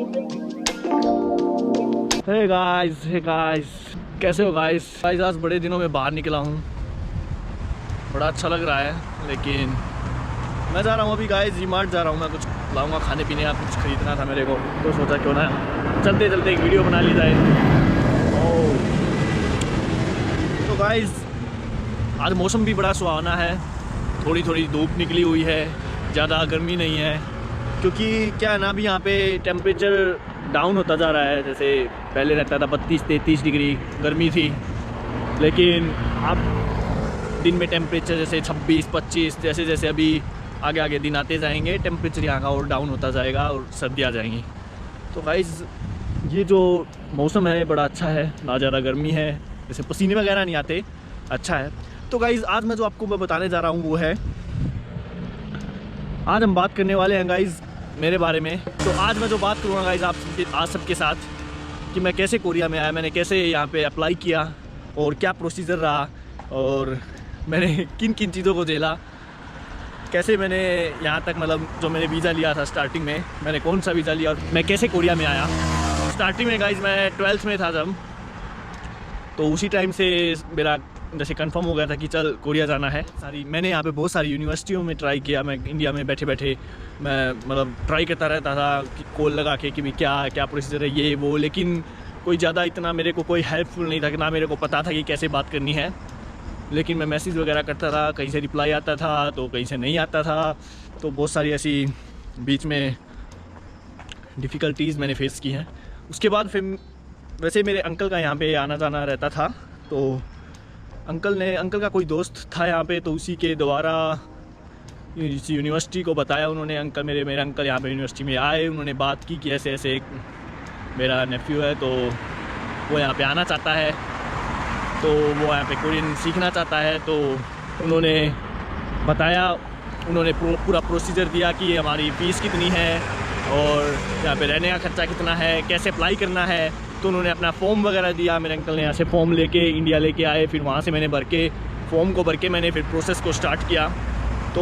Hey guys कैसे हो guys? आज बड़े दिनों में बाहर निकला हूँ, बड़ा अच्छा लग रहा है। लेकिन मैं जा रहा हूँ अभी गाइस जी-मार्ट जा रहा हूँ। मैं कुछ लाऊंगा खाने पीने का, कुछ खरीदना था मेरे को, तो सोचा क्यों ना चलते चलते एक वीडियो बना ली जाए। तो गाइस आज मौसम भी बड़ा सुहावना है, थोड़ी थोड़ी धूप निकली हुई है, ज़्यादा गर्मी नहीं है। क्योंकि क्या है ना, अभी यहाँ पे टेम्परेचर डाउन होता जा रहा है। जैसे पहले रहता था 32-33 डिग्री गर्मी थी, लेकिन अब दिन में टेम्परेचर जैसे 26-25, जैसे जैसे अभी आगे आगे दिन आते जाएंगे टेम्परेचर यहाँ का और डाउन होता जाएगा और सर्दी आ जाएंगी। तो गाइस ये जो मौसम है बड़ा अच्छा है, ना ज़्यादा गर्मी है, जैसे पसीने वगैरह नहीं आते, अच्छा है। तो गाइस आज मैं जो आपको बताने जा रहा हूँ वो है, आज हम बात करने वाले हैं गाइस मेरे बारे में। तो आज मैं जो बात करूँगा गाइस आप सबके साथ कि मैं कैसे कोरिया में आया, मैंने कैसे यहाँ पे अप्लाई किया और क्या प्रोसीजर रहा, और मैंने किन किन चीज़ों को झेला, कैसे मैंने यहाँ तक मतलब जो मैंने वीज़ा लिया था स्टार्टिंग में, मैंने कौन सा वीज़ा लिया और मैं कैसे कोरिया में आया। स्टार्टिंग में गाइस मैं 12th में था जब, तो उसी टाइम से मेरा जैसे कंफर्म हो गया था कि चल कोरिया जाना है। मैंने यहाँ पे बहुत सारी यूनिवर्सिटियों में ट्राई किया। मैं इंडिया में बैठे बैठे मैं मतलब ट्राई करता रहता था कि कॉल लगा के कि क्या प्रोसीजर है ये वो, लेकिन कोई ज़्यादा इतना मेरे को कोई हेल्पफुल नहीं था, कि ना मेरे को पता था कि कैसे बात करनी है। लेकिन मैं मैसेज वगैरह करता था, कहीं से रिप्लाई आता था तो कहीं से नहीं आता था, तो बहुत सारी ऐसी बीच में डिफ़िकल्टीज़ मैंने फेस की हैं। उसके बाद फिर वैसे मेरे अंकल का यहाँ पे आना जाना रहता था, तो अंकल का कोई दोस्त था यहाँ पे, तो उसी के द्वारा यूनिवर्सिटी को बताया उन्होंने। मेरे अंकल यहाँ पे यूनिवर्सिटी में आए, उन्होंने बात की कि ऐसे ऐसे मेरा नेफ्यू है, तो वो यहाँ पे आना चाहता है, तो वो यहाँ पे कोरियन सीखना चाहता है। तो उन्होंने बताया, उन्होंने पूरा प्रोसीजर दिया कि हमारी फ़ीस कितनी है और यहाँ पे रहने का खर्चा कितना है, कैसे अप्लाई करना है। तो उन्होंने अपना फॉर्म वगैरह दिया। मेरे अंकल ने यहाँ से फॉर्म लेके इंडिया लेके आए, फिर वहाँ से मैंने फॉर्म को भर के मैंने फिर प्रोसेस को स्टार्ट किया। तो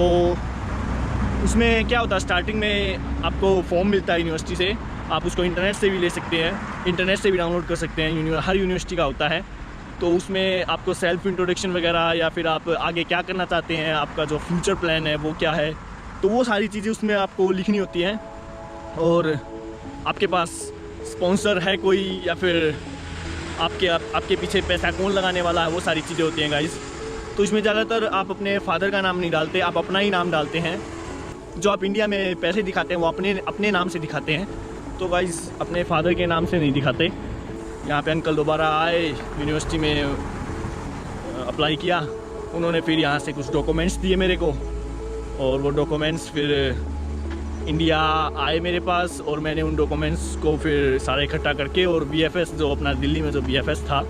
उसमें क्या होता है, स्टार्टिंग में आपको फॉर्म मिलता है यूनिवर्सिटी से, आप उसको इंटरनेट से भी ले सकते हैं, इंटरनेट से भी डाउनलोड कर सकते हैं, हर यूनिवर्सिटी का होता है। तो उसमें आपको सेल्फ इंट्रोडक्शन वगैरह, या फिर आप आगे क्या करना चाहते हैं, आपका जो फ्यूचर प्लान है वो क्या है, तो वो सारी चीज़ें उसमें आपको लिखनी होती हैं। और आपके पास स्पॉन्सर है कोई, या फिर आपके पीछे पैसा कौन लगाने वाला है, वो सारी चीज़ें होती हैं गाइस। तो इसमें ज़्यादातर आप अपने फादर का नाम नहीं डालते, आप अपना ही नाम डालते हैं। जो आप इंडिया में पैसे दिखाते हैं वो अपने नाम से दिखाते हैं, तो गाइस अपने फादर के नाम से नहीं दिखाते। यहाँ पे अंकल दोबारा आए, यूनिवर्सिटी में अप्लाई किया, उन्होंने फिर यहाँ से कुछ डॉक्यूमेंट्स दिए मेरे को, और वो डॉक्यूमेंट्स फिर इंडिया आए मेरे पास, और मैंने उन डॉक्यूमेंट्स को फिर सारे इकट्ठा करके, और VFS जो अपना दिल्ली में जो VFS था,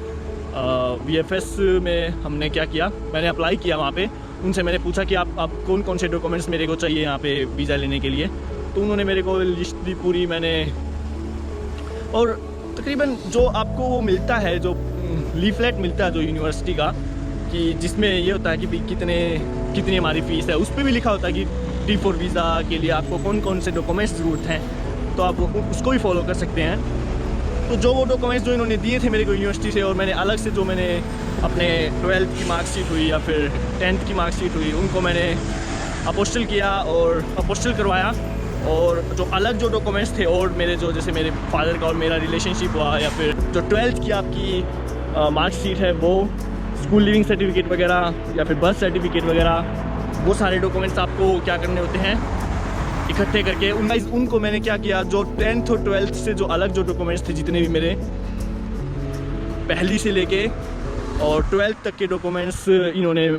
VFS में हमने क्या किया, मैंने अप्लाई किया वहाँ पे। उनसे मैंने पूछा कि आप कौन कौन से डॉक्यूमेंट्स मेरे को चाहिए यहाँ पे वीज़ा लेने के लिए। तो उन्होंने मेरे को लिस्ट दी पूरी, मैंने, और तकरीबन जो आपको वो मिलता है, जो लीफलेट मिलता है जो यूनिवर्सिटी का, कि जिसमें ये होता है कि भाई कितनी हमारी फ़ीस है, उस पर भी लिखा होता है कि T4 वीज़ा के लिए आपको कौन कौन से डॉक्यूमेंट्स ज़रूरत हैं, तो आप उसको भी फॉलो कर सकते हैं। तो जो वो डॉक्यूमेंट्स जो इन्होंने दिए थे मेरे को यूनिवर्सिटी से, और मैंने अलग से जो मैंने अपने 12th की मार्कशीट हुई या फिर 10th की मार्कशीट हुई, उनको मैंने अपोस्टल किया और अपोस्टल करवाया। और जो अलग जो डॉक्यूमेंट्स थे, और मेरे जो जैसे मेरे फादर का और मेरा रिलेशनशिप हुआ, या फिर जो 12th की आपकी मार्कशीट है, वो स्कूल लिविंग सर्टिफिकेट वगैरह, या फिर बर्थ सर्टिफिकेट वगैरह, वो सारे डॉक्यूमेंट्स आपको क्या करने होते हैं, इकट्ठे करके उनको मैंने क्या किया, जो 10th और 12th से जो अलग जो डॉक्यूमेंट्स थे, जितने भी मेरे पहली से लेके और 12th तक के डॉक्यूमेंट्स इन्होंने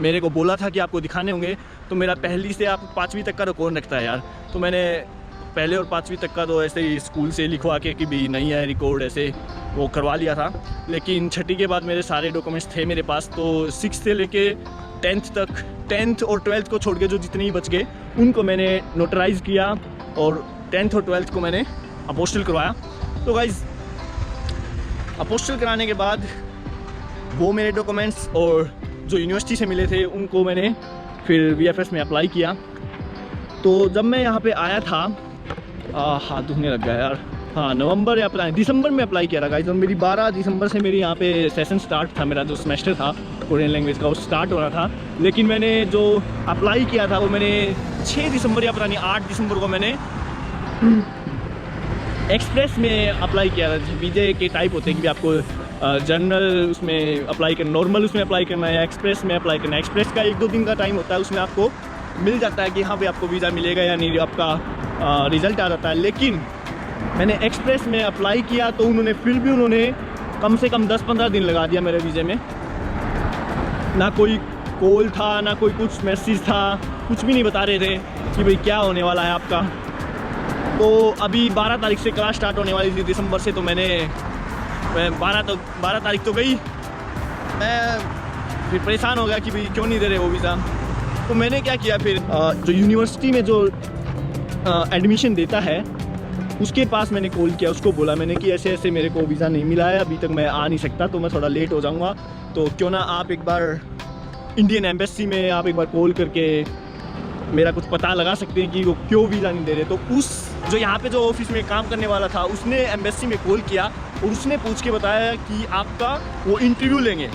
मेरे को बोला था कि आपको दिखाने होंगे। तो मेरा पहली से आप 5वीं तक का तो कौन रखता है यार, तो मैंने पहले और 5वीं तक का तो ऐसे ही स्कूल से लिखवा के कि भी नहीं है रिकॉर्ड, ऐसे वो करवा लिया था। लेकिन 6ठी के बाद मेरे सारे डॉक्यूमेंट्स थे मेरे पास, तो 6 से लेके 10th तक, 10th और 12th को छोड़ के जो जितने ही बच गए उनको मैंने नोटराइज़ किया, और 10th और 12th को मैंने अपोस्टल करवाया। तो गाइज़ अपोस्टल कराने के बाद वो मेरे डॉक्यूमेंट्स और जो यूनिवर्सिटी से मिले थे उनको मैंने फिर VFS में अप्लाई किया। तो जब मैं यहाँ पे आया था हाथ दुखने लग गया यार। हाँ, नवंबर या दिसंबर में अप्लाई किया था गाइस, और मेरी 12 दिसंबर से मेरी यहाँ पे सेशन स्टार्ट था, मेरा जो सेमेस्टर था कोरियन लैंग्वेज का वो स्टार्ट हो रहा था। लेकिन मैंने जो अप्लाई किया था वो मैंने 6 दिसंबर या पता नहीं 8 दिसंबर को मैंने एक्सप्रेस में अप्लाई किया था। वीज़े के टाइप होते हैं कि आपको जनरल उसमें अप्लाई करना, नॉर्मल उसमें अप्लाई करना है या एक्सप्रेस में अप्लाई करना है। एक्सप्रेस का 1-2 दिन का टाइम होता है, उसमें आपको मिल जाता है कि हाँ भाई आपको वीज़ा मिलेगा या नहीं, आपका रिज़ल्ट आ जाता है। लेकिन मैंने एक्सप्रेस में अप्लाई किया तो उन्होंने कम से कम 10-15 दिन लगा दिया मेरे वीज़े में। ना कोई कॉल था, ना कोई कुछ मैसेज था, कुछ भी नहीं बता रहे थे कि भाई क्या होने वाला है आपका। तो अभी 12 तारीख से क्लास स्टार्ट होने वाली थी दिसंबर से, तो मैं 12 तारीख तो गई, मैं फिर परेशान हो गया कि भाई क्यों नहीं दे रहे वो वीज़ा। तो मैंने क्या किया फिर, जो यूनिवर्सिटी में जो एडमिशन देता है उसके पास मैंने कॉल किया, उसको बोला मैंने कि ऐसे ऐसे मेरे को वीज़ा नहीं मिला है, अभी तक मैं आ नहीं सकता, तो मैं थोड़ा लेट हो जाऊँगा, तो क्यों ना आप एक बार इंडियन एम्बेसी में आप एक बार कॉल करके मेरा कुछ पता लगा सकते हैं कि वो क्यों वीज़ा नहीं दे रहे। तो उस जो यहाँ पे जो ऑफिस में काम करने वाला था उसने एम्बेसी में कॉल किया और उसने पूछ के बताया कि आपका वो इंटरव्यू लेंगे।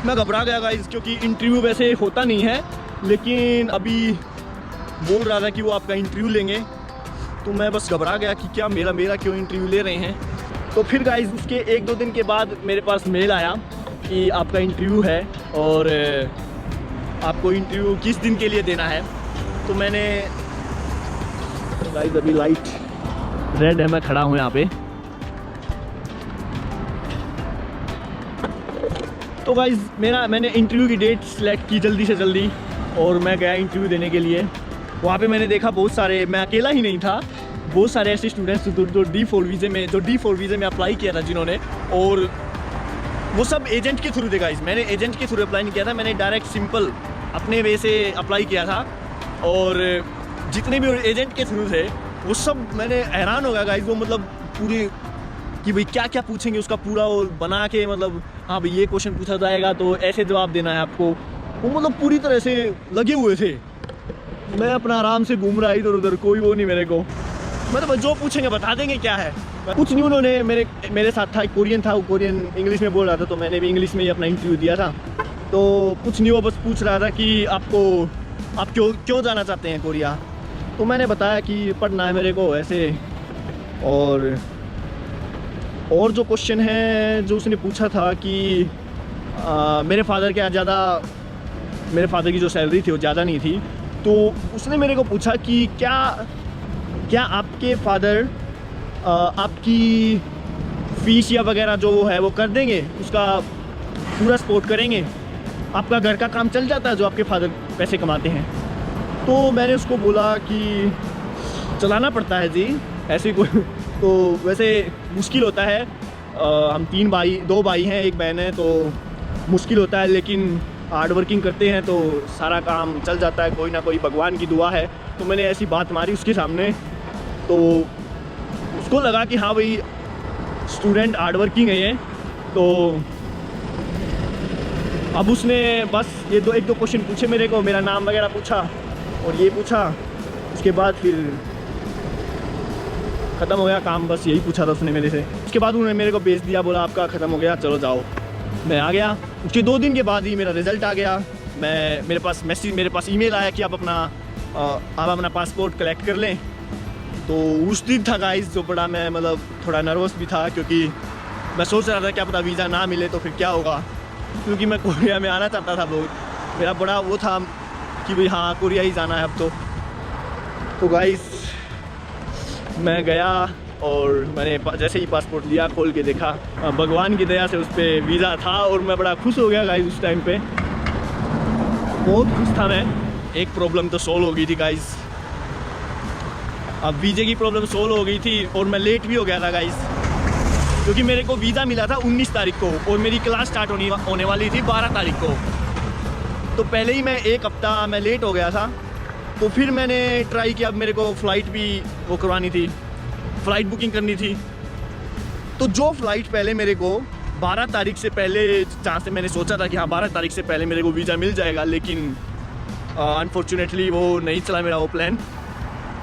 मैं घबरा गया गाइस, क्योंकि इंटरव्यू वैसे होता नहीं है, लेकिन अभी बोल रहा था कि वो आपका इंटरव्यू लेंगे, तो मैं बस घबरा गया कि क्या मेरा क्यों इंटरव्यू ले रहे हैं। तो फिर गाइस उसके 1-2 दिन के बाद मेरे पास मेल आया कि आपका इंटरव्यू है और आपको इंटरव्यू किस दिन के लिए देना है। तो मैंने गाइस अभी लाइट रेड है, मैं खड़ा हूँ यहाँ पे। तो गाइस मैंने इंटरव्यू की डेट सेलेक्ट की जल्दी से जल्दी और मैं गया इंटरव्यू देने के लिए। वहाँ पे मैंने देखा बहुत सारे, मैं अकेला ही नहीं था, बहुत सारे ऐसे स्टूडेंट्स जो D4 वीज़े में अप्लाई किया था जिन्होंने, और वो सब एजेंट के थ्रू थे गाइस। मैंने एजेंट के थ्रू अप्लाई नहीं किया था, मैंने डायरेक्ट सिंपल अपने वे से अप्लाई किया था। और जितने भी एजेंट के थ्रू थे वो सब, मैंने हैरान हो गया गाइस, वो मतलब पूरी कि भाई क्या क्या पूछेंगे उसका पूरा वो बना के, मतलब हाँ भाई ये क्वेश्चन पूछा जाएगा तो ऐसे जवाब देना है आपको। वो मतलब पूरी तरह से लगे हुए थे। मैं अपना आराम से घूम रहा इधर उधर, कोई वो नहीं मेरे को, मतलब जो पूछेंगे बता देंगे क्या है। कुछ नहीं, उन्होंने मेरे साथ था एक कोरियन था, वो कोरियन इंग्लिश में बोल रहा था, तो मैंने भी इंग्लिश में ही अपना इंटरव्यू दिया था। तो कुछ नहीं, वो बस पूछ रहा था कि आप क्यों जाना चाहते हैं कोरिया। तो मैंने बताया कि पढ़ना है मेरे को ऐसे। और जो क्वेश्चन है जो उसने पूछा था कि मेरे फादर की जो सैलरी थी वो ज़्यादा नहीं थी, तो उसने मेरे को पूछा कि क्या आपके फादर आपकी फ़ीस या वगैरह जो है वो कर देंगे, उसका पूरा सपोर्ट करेंगे, आपका घर का काम चल जाता है जो आपके फादर पैसे कमाते हैं। तो मैंने उसको बोला कि चलाना पड़ता है जी, ऐसे कोई तो वैसे मुश्किल होता है, हम 2 भाई हैं, 1 बहन है, तो मुश्किल होता है, लेकिन हार्ड वर्किंग करते हैं तो सारा काम चल जाता है, कोई ना कोई भगवान की दुआ है। तो मैंने ऐसी बात मारी उसके सामने, तो उसको लगा कि हाँ भाई स्टूडेंट हार्ड वर्किंग है ये। तो अब उसने बस ये 1-2 क्वेश्चन पूछे मेरे को, मेरा नाम वगैरह पूछा और ये पूछा, उसके बाद फिर ख़त्म हो गया काम, बस यही पूछा था उसने मेरे से। उसके बाद उन्होंने मेरे को भेज दिया, बोला आपका ख़त्म हो गया, चलो जाओ। मैं आ गया। उसके 2 दिन के बाद ही मेरा रिज़ल्ट आ गया। मेरे पास ईमेल आया कि आप अपना पासपोर्ट कलेक्ट कर लें। तो उस दिन था गाइस जो बड़ा मैं मतलब थोड़ा नर्वस भी था, क्योंकि मैं सोच रहा था क्या पता वीज़ा ना मिले तो फिर क्या होगा, क्योंकि मैं कोरिया में आना चाहता था बहुत। मेरा बड़ा वो था कि भाई हाँ कोरिया ही जाना है अब तो गाइस मैं गया और मैंने जैसे ही पासपोर्ट लिया, खोल के देखा, भगवान की दया से उस पर वीज़ा था और मैं बड़ा खुश हो गया गाइस। उस टाइम पे बहुत खुश था मैं। एक प्रॉब्लम तो सोल्व हो गई थी गाइस, अब वीज़े की प्रॉब्लम सोल्व हो गई थी और मैं लेट भी हो गया था गाइस, क्योंकि मेरे को वीज़ा मिला था 19 तारीख को और मेरी क्लास स्टार्ट होने वाली थी 12 तारीख को। तो पहले ही मैं 1 हफ्ता मैं लेट हो गया था। तो फिर मैंने ट्राई किया, अब मेरे को फ़्लाइट भी वो करवानी थी, फ़्लाइट बुकिंग करनी थी। तो जो फ़्लाइट पहले मेरे को 12 तारीख से पहले, जहाँ से मैंने सोचा था कि हाँ 12 तारीख से पहले मेरे को वीज़ा मिल जाएगा, लेकिन अनफॉर्चुनेटली वो नहीं चला मेरा वो प्लान।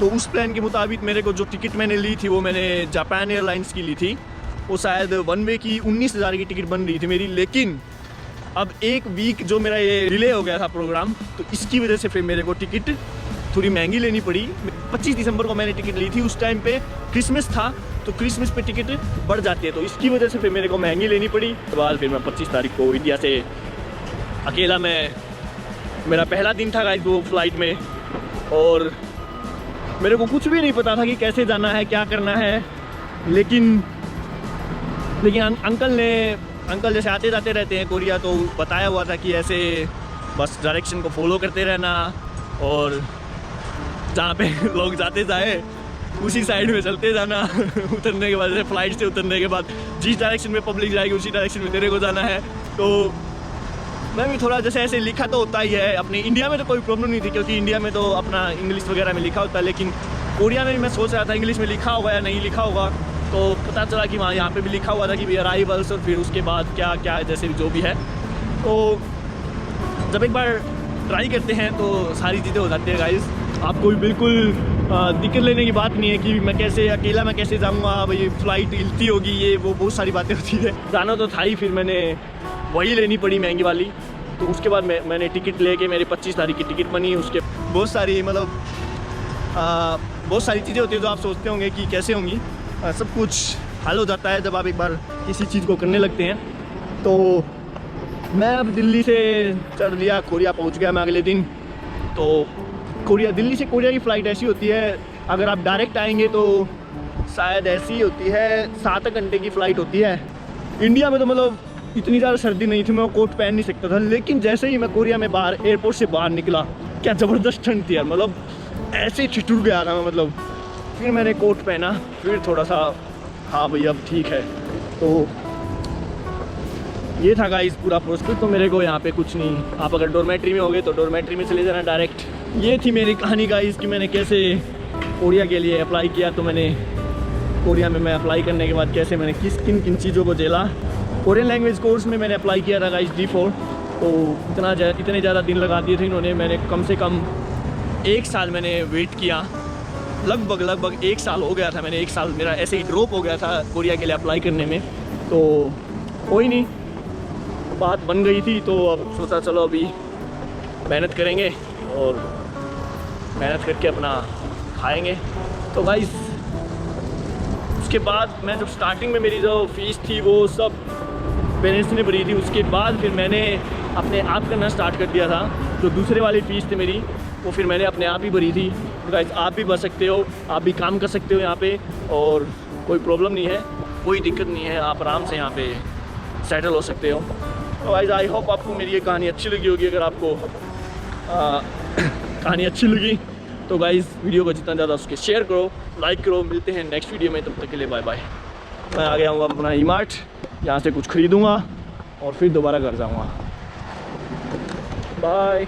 तो उस प्लान के मुताबिक मेरे को जो टिकट मैंने ली थी वो मैंने जापान एयरलाइंस की ली थी। वो शायद वन वे की 19,000 की टिकट बन रही थी मेरी, लेकिन अब एक वीक जो मेरा ये डिले हो गया था प्रोग्राम, तो इसकी वजह से फिर मेरे को टिकट थोड़ी महंगी लेनी पड़ी। 25 दिसंबर को मैंने टिकट ली थी, उस टाइम पे क्रिसमस था, तो क्रिसमस पे टिकट बढ़ जाती है, तो इसकी वजह से फिर मेरे को महंगी लेनी पड़ी। तो बाद फिर मैं 25 तारीख को इंडिया से अकेला, मेरा पहला दिन था गाइस वो फ्लाइट में, और मेरे को कुछ भी नहीं पता था कि कैसे जाना है, क्या करना है। लेकिन अंकल जैसे आते जाते रहते हैं कोरिया, तो बताया हुआ था कि ऐसे बस डायरेक्शन को फॉलो करते रहना, और जहाँ पे लोग जाते जाए उसी साइड में चलते जाना। उतरने के बाद, फ्लाइट से उतरने के बाद जिस डायरेक्शन में पब्लिक जाएगी उसी डायरेक्शन में तेरे को जाना है। तो मैं भी थोड़ा जैसे ऐसे लिखा तो होता ही है, अपने इंडिया में तो कोई प्रॉब्लम नहीं थी क्योंकि इंडिया में तो अपना इंग्लिश वगैरह में लिखा होता है, लेकिन कोरिया में भी मैं सोच रहा था इंग्लिश में लिखा होगा या नहीं लिखा होगा। तो पता चला कि वहाँ यहाँ पे भी लिखा हुआ था कि अराइवल्स, और फिर उसके बाद क्या क्या जैसे जो भी है। तो जब एक बार ट्राई करते हैं तो सारी चीज़ें हो जाती है गाइस। आपको भी बिल्कुल दिक्कत लेने की बात नहीं है कि मैं कैसे अकेला मैं कैसे जाऊँगा, भाई फ्लाइट हिलती होगी, ये वो बहुत सारी बातें होती है। जाना तो था ही, फिर मैंने वही लेनी पड़ी महंगी वाली। तो उसके बाद मैंने टिकट लेके मेरी 25 तारीख की टिकट बनी। उसके बहुत सारी बहुत सारी चीज़ें होती है जो आप सोचते होंगे कि कैसे होंगी, सब कुछ हल हो जाता है जब आप एक बार किसी चीज़ को करने लगते हैं। तो मैं अब दिल्ली से चढ़ लिया, कोरिया पहुंच गया मैं अगले दिन। तो दिल्ली से कोरिया की फ़्लाइट ऐसी होती है, अगर आप डायरेक्ट आएंगे तो शायद ऐसी होती है 7 घंटे की फ़्लाइट होती है। इंडिया में तो मतलब इतनी ज़्यादा सर्दी नहीं थी, मैं कोट पहन नहीं सकता था, लेकिन जैसे ही मैं कोरिया में बाहर एयरपोर्ट से बाहर निकला, क्या ज़बरदस्त ठंड थी यार, मतलब ऐसे ठिठुर गया था मैं, मतलब फिर मैंने कोट पहना, फिर थोड़ा सा हाँ भैया अब ठीक है। तो ये था गाइस पूरा प्रोसेस। तो मेरे को यहाँ पे कुछ नहीं, आप अगर डॉर्मेट्री में होगे तो डॉर्मेट्री में चले जाना डायरेक्ट। ये थी मेरी कहानी गाइस कि मैंने कैसे कोरिया के लिए अप्लाई किया। तो मैंने कोरिया में मैं अप्लाई करने के बाद कैसे मैंने किन चीज़ों को झेला। कोरियन लैंग्वेज कोर्स में मैंने अप्लाई किया था गाइस D4। तो इतने ज़्यादा दिन लगा दिए थे इन्होंने, मैंने कम से कम 1 साल मैंने वेट किया, लगभग 1 साल हो गया था। मैंने 1 साल मेरा ऐसे ही ड्रॉप हो गया था कोरिया के लिए अप्लाई करने में। तो कोई नहीं, बात बन गई थी, तो अब सोचा चलो अभी मेहनत करेंगे और मेहनत करके अपना खाएंगे। तो गाइस उसके बाद मैं जब स्टार्टिंग में मेरी जो फ़ीस थी वो सब पेरेंट्स ने भरी थी, उसके बाद फिर मैंने अपने आप करना स्टार्ट कर दिया था। जो दूसरे वाली फ़ीस थी मेरी वो फिर मैंने अपने आप ही भरी थी। तो गाइस आप भी भर सकते हो, आप भी काम कर सकते हो यहाँ पे, और कोई प्रॉब्लम नहीं है, कोई दिक्कत नहीं है, आप आराम से यहाँ पे सेटल हो सकते हो। तो गाइस आई होप आपको मेरी ये कहानी अच्छी लगी होगी। अगर आपको कहानी अच्छी लगी तो गाइस वीडियो को जितना ज़्यादा उसके शेयर करो, लाइक करो। मिलते हैं नेक्स्ट वीडियो में, तब तक के लिए बाय बाय। मैं आ गया हूँ अपना ईमार्ट, यहाँ से कुछ ख़रीदूँगा और फिर दोबारा घर जाऊँगा। बाय।